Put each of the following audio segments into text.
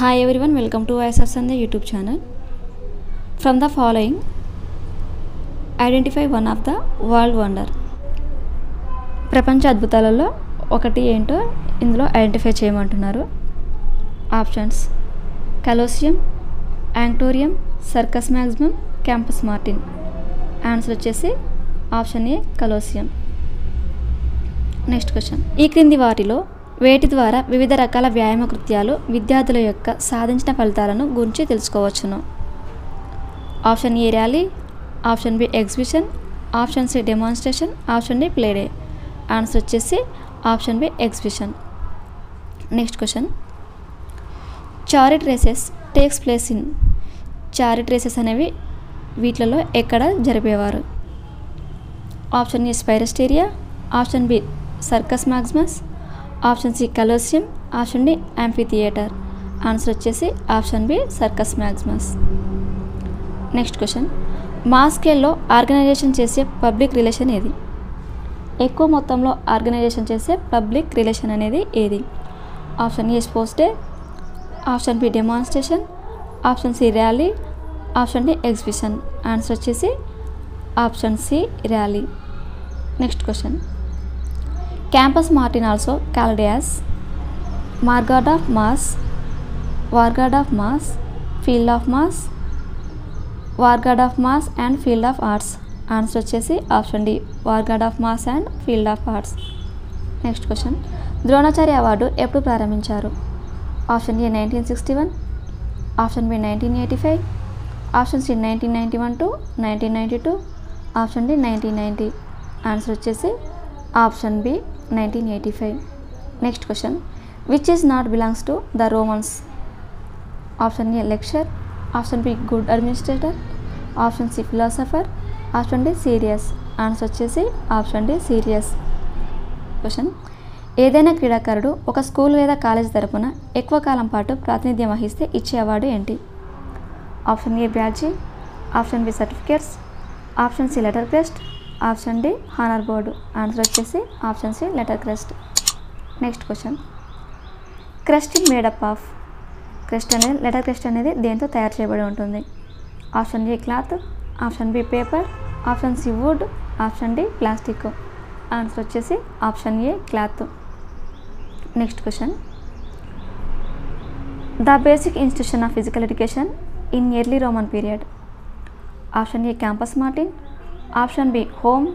Hi everyone, welcome to ISR Sandhya YouTube channel. From the following, identify one of the world wonder. ప్రపంచ అద్భుతాలలో ఒకటి ఏంటో ఇందులో identify చేయమంటున్నారు. Options: Colosseum, unctorium, Circus Maximum, Campus Martin. Answer వచ్చేసి option A Colosseum. Next question: ఈ క్రింది వాటిలో వేటి ద్వారా వివిధ రకాల వ్యాయామ కృత్యాలు విద్యార్థుల యొక్క సాధించిన ఫలితాలను గురించి తెలుసుకోవచ్చును? Option A rally, option B exhibition, option C demonstration, option D play day. Answer వచ్చేసి option B exhibition. Next question: chariot races takes place in. Chariot races అనేవి వీటిలలో ఎక్కడ జరిపేవారు? Option A sphaeristeria, option B Circus Maximus, option C Colosseum, option D amphitheatre. Answer వచ్చేసి option B Circus Maximus. Next question: mass స్కేల్లో organisation చేసే public relation ఏది? ఎక్కువ మొత్తంలో ఆర్గనైజేషన్ చేసే పబ్లిక్ రిలేషన్ అనేది ఏది? Option A sports day, option B demonstration, option C rally, option D exhibition. Answer వచ్చేసి option C rally. Next question: Campus Martin also called as margard of Mars, vanguard of Mars, field of Mars, vanguard of Mars and field of arts. Answer వచ్చేసి option D vanguard of Mars and field of arts. Next question: Dronacharya award ఎప్పుడు ప్రారంభించారు? Option A 1961, option B 1985, option C 1991 to 1992, option D 1990. Answer వచ్చేసి option B 1985. Next question: which is not belongs to the Romans? Option A lecture, option B good administrator, option C philosopher, option D serious. Answer వచ్చేసి option D serious. Question: ఏదైనా క్రీడాకారుడు ఒక school లేదా college తరపున ఎక్కువ కాలం పాటు ప్రాతినిధ్యం వహిస్తే ఇచ్చే అవార్డు ఏంటి? Option A badge, option B certificates, option C letter crest, option D honour board. Answer వచ్చేసి option C letter crest. Next question: crest made up of. Crest అనేది లెటర్ క్రెస్ట్ అనేది దేంతో తయారు చేయబడి ఉంటుంది? Option A cloth, option B paper, option C wood, option D plastic. Answer వచ్చేసి option A cloth. Next question: the basic institution of physical education in early Roman period. Option A campus Martin, option B home,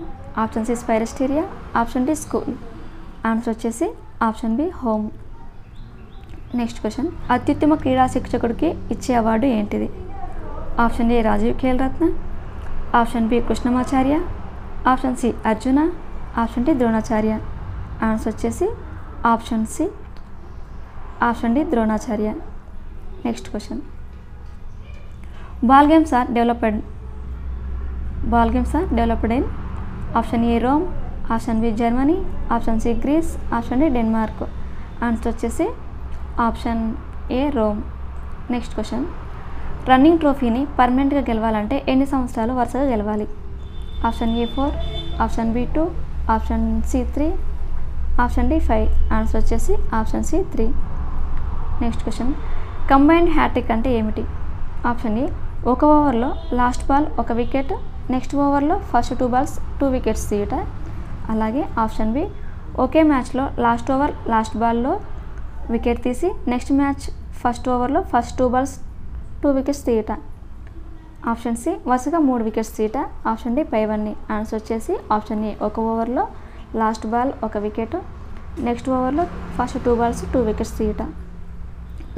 option C sphaeristeria, option D school. Answer వచ్చేసి option B home. Next question: అత్యుత్తమ క్రీడా శిక్షకుడికి ఇచ్చే award ఏంటిది? Option A Rajiv Khel Ratna, option B Krishnamacharya, option C Arjuna, option D Dronacharya. Answer వచ్చేసి option C option D Dronacharya. Next question: ball games are developed in option A Rome, option B Germany, option C Greece, option D Denmark. Answer వచ్చేసి option A Rome. Next question: running ట్రోఫీని పర్మనెంట్గా గెలవాలంటే ఎన్ని సంవత్సరాలు వరుసగా గెలవాలి? Option A 4, option B 2, option C 3, option D 5. Answer వచ్చేసి option C 3. Next question: combined hat-trick అంటే ఏమిటి? ఆప్షన్ ఏ ఒక ఓవర్లో లాస్ట్ బాల్ ఒక వికెట్, నెక్స్ట్ ఓవర్లో ఫస్ట్ 2 balls 2 wickets తీయట. అలాగే ఆప్షన్ బి ఒకే మ్యాచ్లో లాస్ట్ ఓవర్ లాస్ట్ బాల్లో వికెట్ తీసి నెక్స్ట్ మ్యాచ్ ఫస్ట్ ఓవర్లో ఫస్ట్ 2 balls 2 wickets తీయట. ఆప్షన్ సి వరుసగా 3 wickets తీయట. ఆప్షన్ డి పైవన్నీ. ఆన్సర్ వచ్చేసి ఆప్షన్ ఏ ఒక ఓవర్లో లాస్ట్ బాల్ ఒక వికెట్, నెక్స్ట్ ఓవర్లో ఫస్ట్ 2 balls 2 wickets తీయట.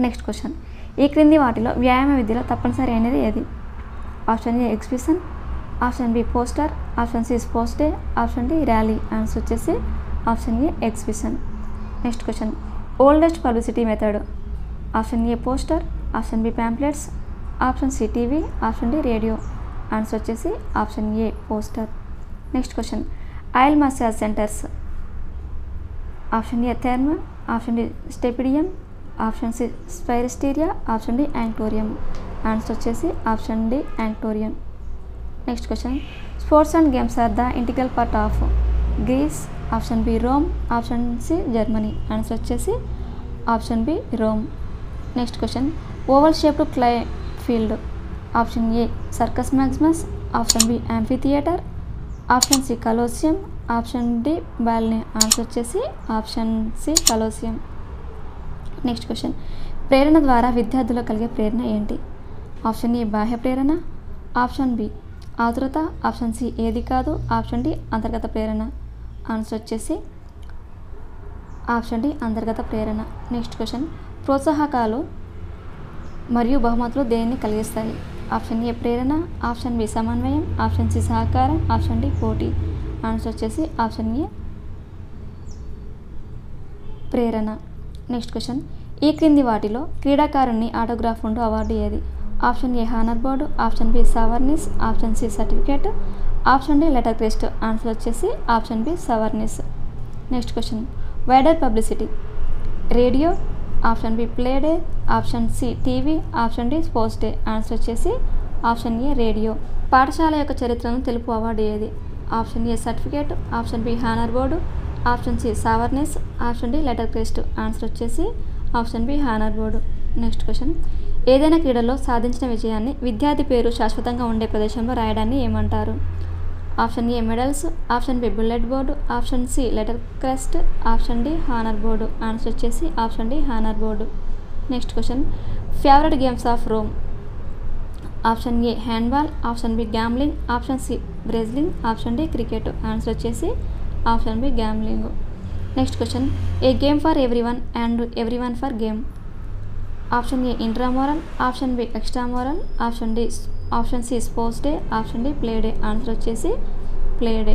నెక్స్ట్ క్వశ్చన్: ఈ క్రింది వాటిలో వ్యాయామ విద్యలో తప్పనిసరి అనేది ఏది? Option A exhibition, option B poster, option C sports day, option D rally. Answer వచ్చేసి option A exhibition. Next question: oldest publicity method. Option A poster, option B pamphlets, option C TV, option D radio. Answer వచ్చేసి option A poster. Next question: oil massage centres. Option A therm, option D tepidarium, option C sphaeristeria, option D unctorium. Answer వచ్చేసి option D unctorium. Next question: sports and games are the integral part of Greece. Option B Rome, option C Germany. Answer వచ్చేసి option B Rome. Next question oval shaped clay field. Option A Circus Maximus, option B amphitheatre, option C Colosseum, option D balnea. Answer వచ్చేసి option C Colosseum. Next question ప్రేరణ ద్వారా విద్యార్థుల్లో కలిగే ప్రేరణ ఏంటి? Option A బాహ్య ప్రేరణ, option B ఆతురత, ఆప్షన్ సి ఏది కాదు, ఆప్షన్ డి అంతర్గత ప్రేరణ. ఆన్సర్ వచ్చేసి ఆప్షన్ డి అంతర్గత ప్రేరణ. నెక్స్ట్ క్వశ్చన్ ప్రోత్సాహకాలు మరియు బహుమతులు దేనిని కలిగిస్తాయి? ఆప్షన్ ఏ ప్రేరణ, ఆప్షన్ బి సమన్వయం, ఆప్షన్ సి సహకారం, ఆప్షన్ డి పోటీ. ఆన్సర్ వచ్చేసి ఆప్షన్ ఏ ప్రేరణ. నెక్స్ట్ క్వశ్చన్ ఈ క్రింది వాటిలో క్రీడాకారుని ఆటోగ్రాఫ్ ఉండు అవార్డు ఏది? Option A honour board, option B souvenirs, option C certificate, option D letter crest. Answer వచ్చేసి option B souvenirs. Next question wider publicity. Radio, option B play day, option C TV, option D sports day. Answer వచ్చేసి option A radio. పాఠశాల యొక్క చరిత్రను తెలుపు award ఏది? Option A certificate, option B honour board, option C souvenirs, option D letter crest. Answer వచ్చేసి option B honour board. Next question ఏదైనా క్రీడలో సాధించిన విజయాన్ని విద్యార్థి పేరు శాశ్వతంగా ఉండే ప్రదేశంలో రాయడాన్ని ఏమంటారు? Option A medals, option B bullet board, option C letter crest, option D honour board. Answer వచ్చేసి option D honour board. Next question favourite games of Rome. Option A handball, option B gambling, option C wrestling, option D cricket. Answer వచ్చేసి option B gambling. Next question a game for everyone and everyone for game. Option A intramural, option B extramural, option C sports day, option D play day. Answer వచ్చేసి play day.